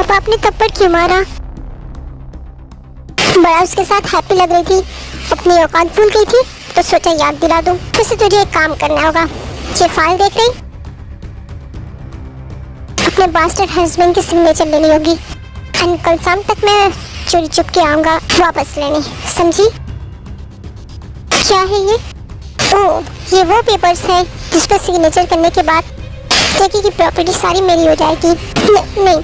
पापा आपने थप्पड़ क्यों मारा? बड़ा उसके साथ हैप्पी लग रही थी, अपनी औकात भूल गई थी, तो सोचा याद दिला दूं। वैसे तुझे एक काम करना होगा, ये फाइल देख रही, अपने बास्टर्ड हस्बैंड की सिग्नेचर लेनी होगी एंड कल शाम तक मैं चोरी चुप के आऊंगा वापस लेने, समझी? क्या है ये? ओह, ये वो पेपर्स है जिस पर सिग्नेचर करने के बाद जैकी की प्रॉपर्टी सारी मेरी हो जाएगी। नहीं,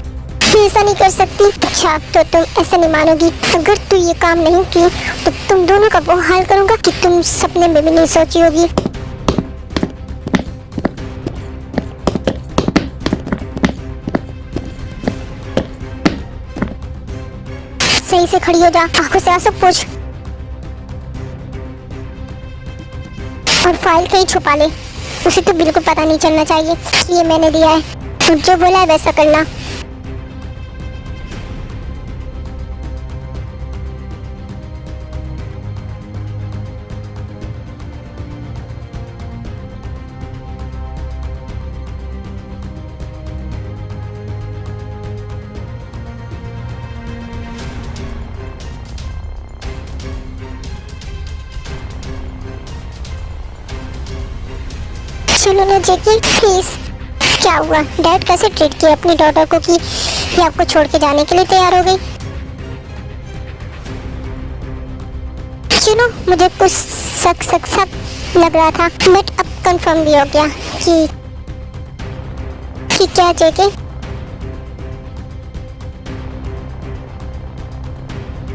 मैं ऐसा नहीं कर सकती। अच्छा, तो तुम ऐसा नहीं मानोगी। अगर तू ये काम नहीं की तो तुम दोनों का वो हाल करूंगा कि तुम सपने में भी नहीं सोची होगी। सही से खड़ी हो जा, आंखों से आंसू पोंछ और फाइल कहीं छुपा ले। उसे तो बिल्कुल पता नहीं चलना चाहिए कि ये मैंने दिया है। तू जो बोला है वैसा करना। चलो ना जेकी, प्लीज। क्या हुआ? डैड कैसे ट्रीट किया अपनी डॉटर को कि ये आपको छोड़ के जाने के लिए तैयार हो गई? मुझे कुछ शक लग रहा था, बट अब कंफर्म भी हो गया कि क्या जेकी।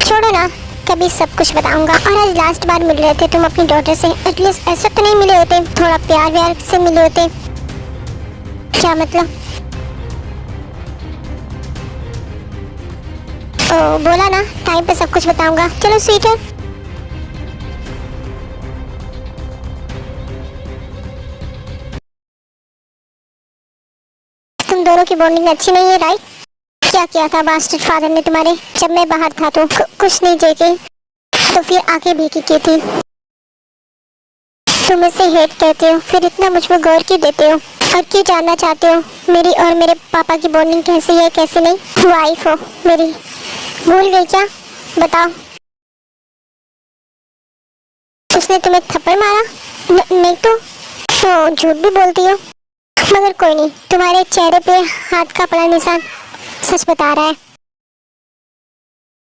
छोड़ो ना, कभी सब कुछ बताऊंगा। और आज लास्ट बार मिल रहे थे तुम अपनी डॉटर से, एटलीस्ट ऐसा तो नहीं मिले होते, थोड़ा प्यार व्यार से मिले होते। क्या मतलब? ओ, बोला ना टाइम पे सब कुछ बताऊंगा। चलो स्वीटर। तुम दोनों की बॉन्डिंग अच्छी नहीं है, राइट? क्या किया था बास्टर्ड फादर ने तुम्हारे जब मैं बाहर था? तो कुछ नहीं जेके, तो फिर आके भी की थी। तुम इसे हेट करते हो, फिर इतना मुझ पर गौर क्यों देते हो? और क्यों जानना चाहते हो मेरी और मेरे पापा की बॉन्डिंग कैसी है कैसे नहीं? वाइफ हो मेरी, भूल गई क्या? बताओ। उसने तुम्हें थप्पड़ मारा? नहीं तो झूठ भी बोलती हो। मगर कोई नहीं, तुम्हारे चेहरे पे हाथ का पड़ा निशान सच बता रहा है।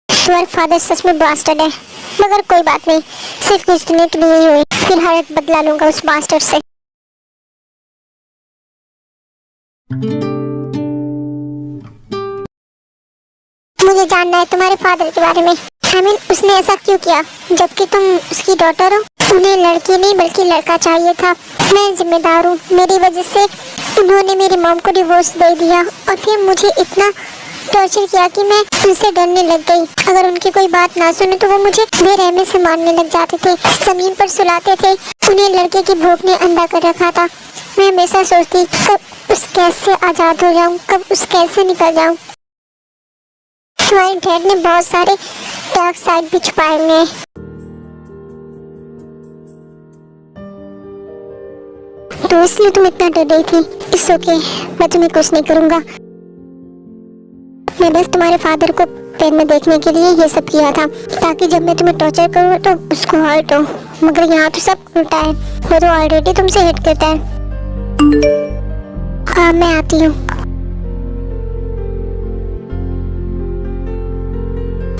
तुम्हारा फादर सच में बास्टर्ड है। मगर कोई बात नहीं, सिर्फ कुछ दिन के लिए ही हुई, फिर हालत बदला लूंगा उस बास्टर्ड से। मुझे जानना है तुम्हारे फादर के बारे में। उसने ऐसा क्यों किया जबकि तुम उसकी डॉटर हो? उन्हें लड़की नहीं बल्कि लड़का चाहिए था। मैं जिम्मेदार हूँ, मेरी वजह से उन्होंने मेरी मॉम को डिवोर्स दे दिया और फिर मुझे इतना टॉर्चर किया कि मैं उनसे डरने लग गई। अगर उनकी कोई बात ना सुने तो वो मुझे बेरहमी से मारने लग जाते थे, जमीन पर सुलाते थे। उन्हें लड़के की भूख ने अंधा कर रखा था। मैं हमेशा सोचती कब उस कैद से आजाद हो जाऊं, कब उस कैद से निकल जाऊं। तुम्हारे डैड ने बहुत सारे डार्क साइड भी छुपाए हुए हैं। तो इसलिए तुम इतना डर रही थी। इट्स ओके, मैं तुम्हें कुछ नहीं करूंगा। मैं बस तुम्हारे फादर को पेन में देखने के लिए ये सब किया था, ताकि जब मैं तुम्हें टॉर्चर करूँ तो उसको हर्ट हो। मगर यहाँ तो सब उल्टा है, वो तो ऑलरेडी तुमसे हेट करता है। हाँ, मैं आती हूँ।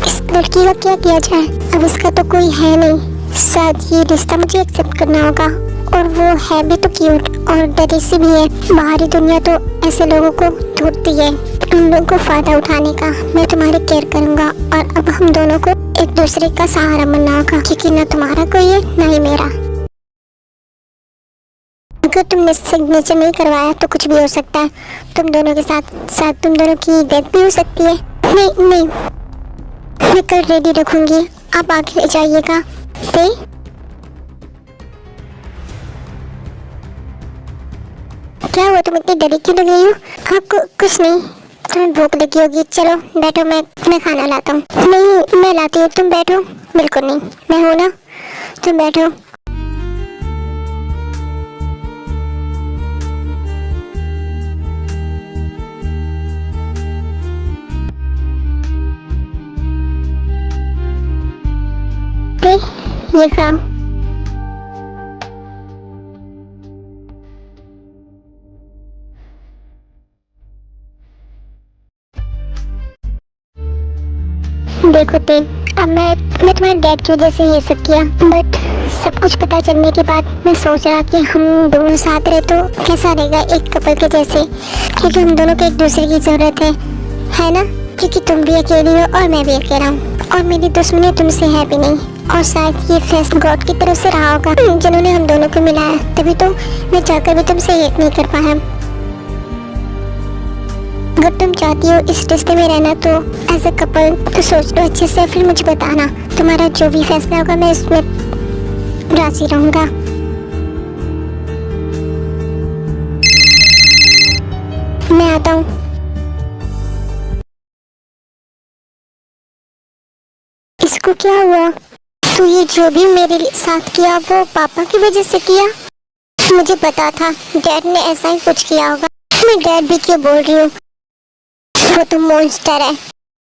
इस लड़की का क्या किया जाए? अब इसका तो कोई है नहीं, शायद ये रिश्ता मुझे एक्सेप्ट करना होगा। और वो है भी तो क्यूट और डरी सी भी है। बाहरी दुनिया तो ऐसे लोगों को ढूंढती है, उन लोगों को फायदा उठाने का। मैं तुम्हारी केयर करूंगा और अब हम दोनों को एक दूसरे का सहारा बनना होगा, क्योंकि ना तुम्हारा कोई है ना ही मेरा। अगर तुमने सिग्नेचर नहीं करवाया तो कुछ भी हो सकता है। तुम दोनों के साथ शायद तुम दोनों की डेथ भी हो सकती है। नहीं, मैं कल रेडी रखूंगी, आप आके ले जाइएगा। क्या हुआ, तुम इतनी डरी क्यों लग रही हो? आपको कुछ नहीं, तुम्हें भूख लगी होगी। चलो बैठो, मैं खाना लाता हूँ। नहीं, मैं लाती हूँ, तुम बैठो। बिल्कुल नहीं, मैं हूँ ना, तुम बैठो। ते ये खाओ। देखो ते, अब मैं तुम्हारे डैड की वजह से ये सब किया, बट सब कुछ पता चलने के बाद मैं सोच रहा कि हम दोनों साथ रहे तो कैसा रहेगा, एक कपल के जैसे, क्योंकि हम दोनों को एक दूसरे की जरूरत है ना? क्योंकि तुम भी अकेली हो और मैं भी अकेला हूँ, और मेरी दुश्मनी तुमसे है भी नहीं, और शायद ये फैसला गॉड की तरफ से रहा होगा जिन्होंने हम दोनों को मिलाया, तभी तो मैं चाहकर भी तुमसे एक नहीं कर पाया। अगर तुम चाहती हो इस रिश्ते में रहना तो एज अ कपल तो सोच लो अच्छे से, फिर मुझे बताना। तुम्हारा जो भी फैसला होगा मैं इसमें राजी रहूंगा। मैं आता हूँ। इसको क्या हुआ? तू ये जो भी मेरे साथ किया वो पापा की वजह से किया? मुझे पता था डैड ने ऐसा ही कुछ किया होगा। मैं डैड भी क्यों बोल रही हूँ, वो तो मॉन्स्टर है।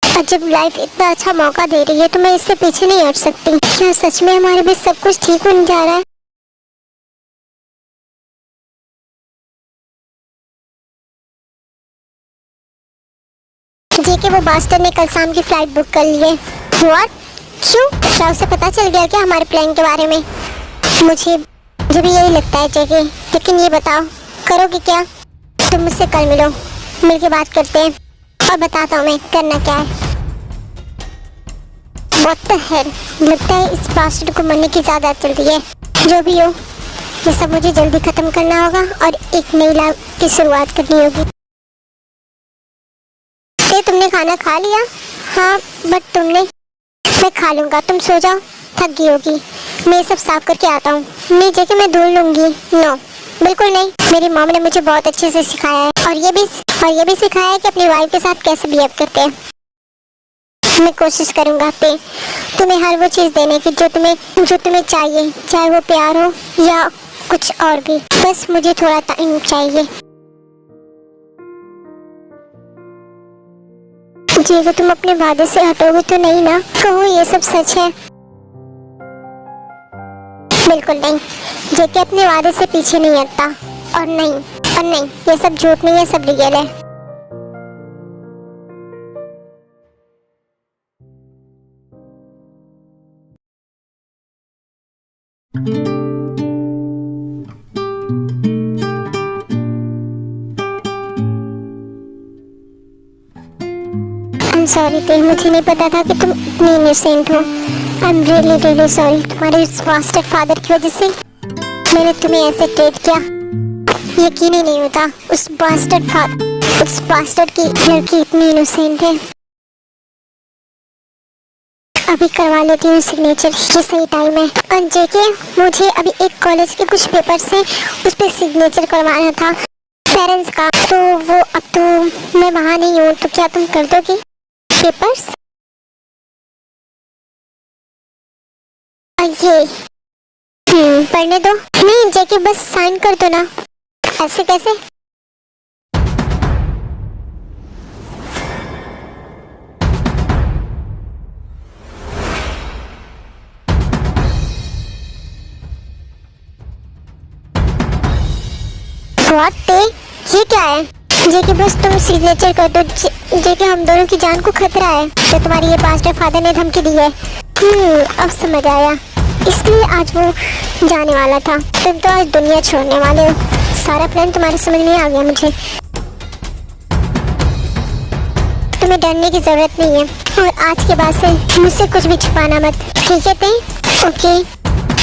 और जब लाइफ इतना अच्छा मौका दे रही है तो मैं इससे पीछे नहीं हट सकती। क्या सच में हमारे बीच सब कुछ ठीक होने जा रहा है? जेके वो बास्टर ने कल शाम की फ्लाइट बुक कर ली है। व्हाट? क्यों? क्या उसे पता चल गया क्या हमारे प्लान के बारे में? मुझे भी यही लगता है जेके, लेकिन ये बताओ करोगे क्या? तुम मुझसे कल मिलो, मिलके बात करते हैं और बताता हूँ मैं करना क्या है। What the hell? लगता है इस बास्टर्ड को मरने की ज़्यादा चल रही है। जो भी हो, ये सब मुझे जल्दी खत्म करना होगा और एक नई लाइफ की शुरुआत करनी होगी। तुमने खाना खा लिया? हाँ, बट तुमने? मैं खा लूँगा, तुम सो जाओ, थक गई होगी। मैं ये सब साफ करके आता हूँ। नहीं जेके, मैं धुल लूँगी। नो, बिल्कुल नहीं। मेरी मॉम ने मुझे बहुत अच्छे से सिखाया है, और ये भी सिखाया है कि अपनी वाइफ के साथ कैसे बिहेव करते हैं। मैं कोशिश करूँगा तुम्हें हर वो चीज़ देने की जो तुम्हें चाहिए, चाहे वो प्यार हो या कुछ और भी। बस मुझे थोड़ा टाइम चाहिए। जेके, तुम अपने वादे से हटोगे तो नहीं ना? कहो ये सब सच है? बिल्कुल नहीं, जेके अपने वादे से पीछे नहीं हटता। और नहीं, ये सब झूठ नहीं है, सब रियल है। सॉरी ते, मुझे नहीं पता था कि तुम इतनी इनोसेंट हो। I am really sorry. तुम्हारे उस बास्टर्ड फादर की वजह से मैंने तुम्हें ऐसे ट्रीट किया। यकीन ही नहीं होता उस बास्टर्ड की लड़की इतनी इनोसेंट है। अभी करवा लेती हूँ सिग्नेचर, ये सही टाइम है। और जेके, मुझे अभी एक कॉलेज के कुछ पेपर्स हैं, उस पर सिग्नेचर करवाना था पेरेंट्स का, तो वो अब तो मैं वहाँ नहीं हूँ, तो क्या तुम कर दोगी पेपर्स? ये पढ़ने दो। नहीं जेके, बस साइन कर दो ना। ऐसे कैसे? व्हाट ते, ये क्या है? जेके, बस तुम सिग्नेचर कर दो। जेके, हम दोनों की जान को खतरा है, तो तुम्हारी ये बास्टर्ड फादर ने धमकी दी है। अब समझ आया, इसलिए आज वो जाने वाला था। तुम तो आज दुनिया छोड़ने वाले हो। सारा प्लान तुम्हारे समझ में आ गया मुझे। तुम्हें डरने की जरूरत नहीं है, और आज के बाद से मुझसे कुछ भी छुपाना मत, ठीक है ते? ओके,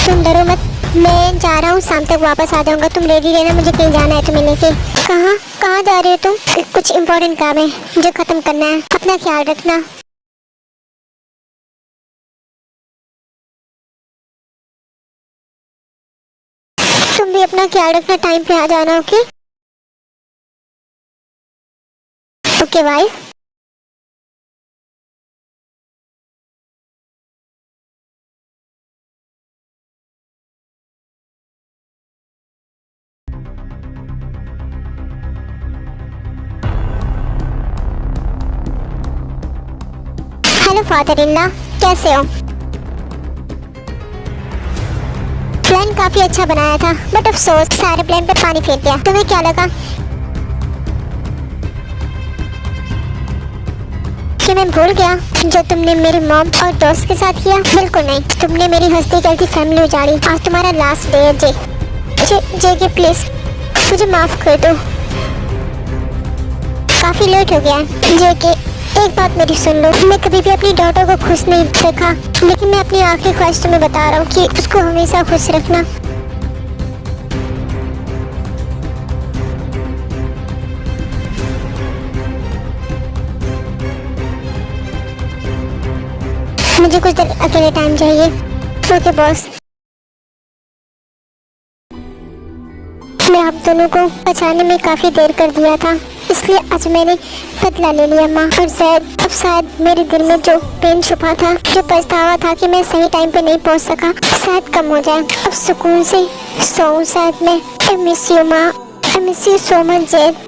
तुम डरो मत। मैं जा रहा हूँ, शाम तक वापस आ जाऊंगा। तुम रेडी रहना, मुझे कहीं जाना है तुम्हें लेके। कहाँ जा रहे हो तुम? कुछ इम्पोर्टेंट काम है जो खत्म करना है। अपना ख्याल रखना। तुम भी अपना ख्याल रखना, टाइम पे आ जाना। Okay okay bye. Hello father in law, कैसे हो? काफी अच्छा बनाया था, बट अफसोस सारे प्लान पे पानी फेर दिया। तुम्हें क्या लगा कि मैं भूल गया जो तुमने मेरे मॉम और दोस्त के साथ किया? बिल्कुल नहीं, तुमने मेरी हंसती खेलती फैमिली उजाड़ी। आज तुम्हारा लास्ट डे है। जे के प्लीज मुझे माफ कर दो, काफी लेट हो गया है। जे के एक बात मेरी सुन लो, मैं कभी भी अपनी डॉटर को खुश नहीं देखा, लेकिन मैं अपनी आखिरी ख्वाहिश तुम्हें बता रहा हूँ कि उसको हमेशा खुश रखना। मुझे कुछ देर अकेले टाइम चाहिए। Okay boss. मैं आप दोनों को बचाने में काफी देर कर दिया था, इसलिए आज मैंने बदला ले लिया माँ। और शायद मेरे दिल में जो पेन छुपा था, जो पछतावा था कि मैं सही टाइम पे नहीं पहुंच सका, शायद कम हो जाए। अब सुकून से सोऊं शायद मैं। आई मिस यू माँ, I miss you so much Zaid.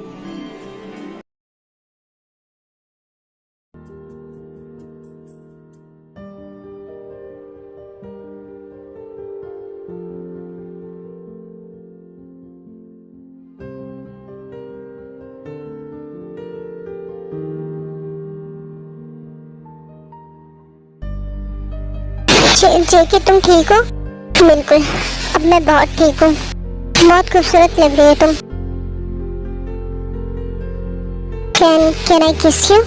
जेके तुम ठीक हो? बिल्कुल, अब मैं बहुत ठीक हूँ। बहुत खूबसूरत लग रही है तुम। कैन आई किस यू?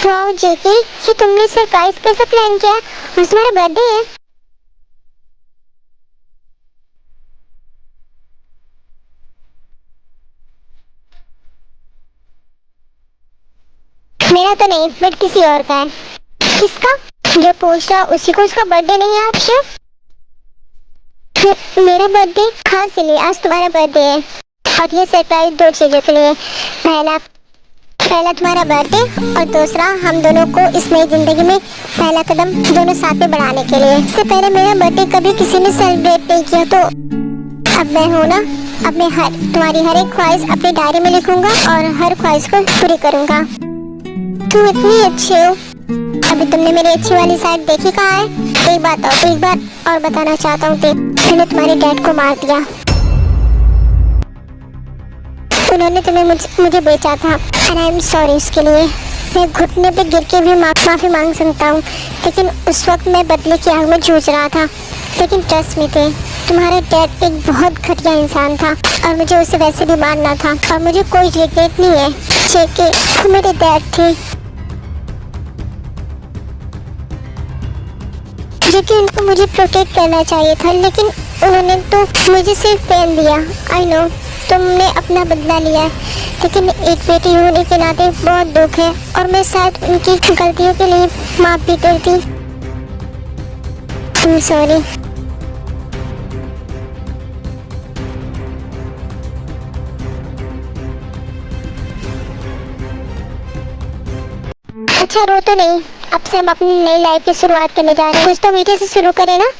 वाओ जेके, ये तुमने सरप्राइज कैसे प्लान किया? आज तुम्हारा बर्थडे है। मेरा तो नहीं, बट किसी और का है। किसका? जो पूछ रहा उसी को उसका बर्थडे नहीं है। आप श्योर? मेरा बर्थडे? हाँ सिली, आज तुम्हारा बर्थडे है और ये सरप्राइज दो चीजों के लिए। पहला तुम्हारा बर्थडे और दूसरा हम दोनों को इस नई जिंदगी में पहला कदम दोनों साथ में बढ़ाने के लिए। इससे पहले मेरा बर्थडे कभी किसी ने सेलिब्रेट नहीं किया, तो अब मैं हूँ ना, अब मैं तुम्हारी हर एक ख्वाहिश अपनी डायरी में लिखूंगा और हर ख्वाहिश को पूरी करूंगा। तुम इतनी अच्छी हो। अभी तुमने मेरी अच्छी वाली साइड देखी कहाँ है? एक बार और बताना चाहता हूँ। मैंने तुम्हारे डैड को मार दिया। उन्होंने तुम्हें मुझे बेचा था एंड आई एम सॉरी इसके लिए। मैं घुटने पे गिर के भी माफ़ी मांग सकता हूँ, लेकिन उस वक्त मैं बदले की आग में जूझ रहा था। लेकिन ट्रस्ट में थे, तुम्हारा डैड एक बहुत घटिया इंसान था और मुझे उसे वैसे भी मारना था। और मुझे कोई रिग्रेट नहीं है जेके, वो मेरे डैड थे। जेके, उनको मुझे प्रोटेक्ट करना चाहिए था, लेकिन उन्होंने तो मुझे सिर्फ पेन दिया। आई नो तुमने अपना बदला लिया है, लेकिन एक बेटी होने के नाते बहुत दुख है और मैं शायद उनकी गलतियों के लिए माफ भी करती। सॉरी। अच्छा रो तो नहीं, अब से हम अपनी नई लाइफ की शुरुआत करने जा रहे हैं। कुछ तो मीठे से शुरू करें ना।